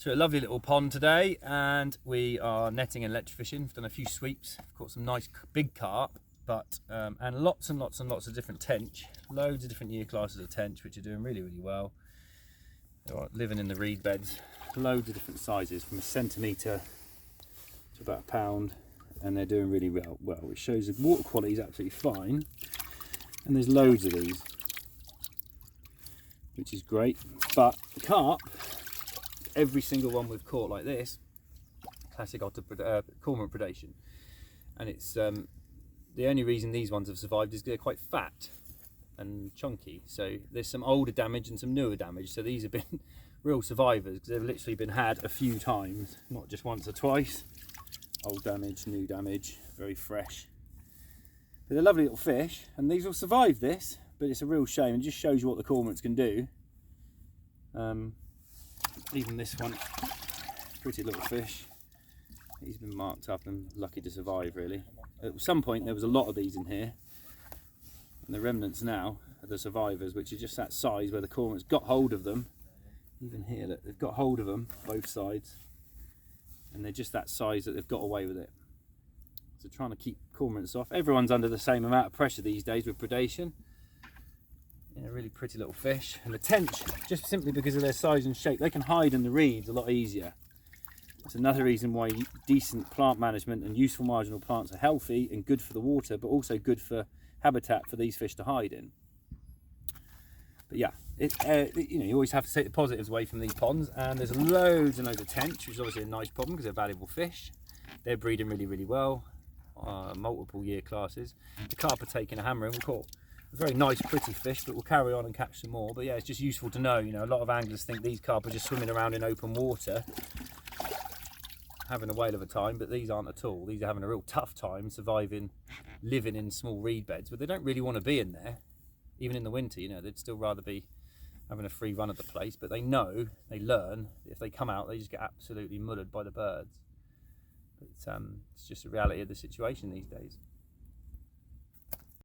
So a lovely little pond today, and we are netting and electrofishing. We've done a few sweeps, caught some nice big carp, but and lots and lots of different tench, loads of different year classes of tench, which are doing really well. They're living in the reed beds, loads of different sizes, from a centimetre to about a pound, and they're doing really well. It shows the water quality is absolutely fine, and there's loads of these, which is great. But the carp, every single one we've caught like this, classic cormorant predation, and it's the only reason these ones have survived is they're quite fat and chunky. So there's some older damage and some newer damage, so these have been real survivors because they've literally been had a few times, not just once or twice. Old damage, new damage, very fresh. But they're lovely little fish, and these will survive this, but it's a real shame, and just shows you what the cormorants can do. Even this one, pretty little fish, he's been marked up and lucky to survive really. At some point there was a lot of these in here, and the remnants now are the survivors, which are just that size where the cormorants got hold of them. Even here, look, they've got hold of them, both sides, and they're just that size that they've got away with it. So trying to keep cormorants off. Everyone's under the same amount of pressure these days with predation. Yeah, really pretty little fish. And the tench, just simply because of their size and shape, they can hide in the reeds a lot easier. It's another reason why decent plant management and useful marginal plants are healthy and good for the water, but also good for habitat for these fish to hide in. But yeah, you know, you always have to take the positives away from these ponds, and there's loads and loads of tench, which is obviously a nice problem because they're valuable fish. They're breeding really well, multiple year classes. The carp are taking a hammering. We caught a very nice pretty fish, but we'll carry on and catch some more. But yeah, it's just useful to know, you know, a lot of anglers think these carp are just swimming around in open water having a whale of a time, but these aren't at all. These are having a real tough time surviving, living in small reed beds, but they don't really want to be in there, even in the winter. You know, they'd still rather be having a free run of the place, but they know, they learn, if they come out they just get absolutely mullered by the birds. But it's just a reality of the situation these days.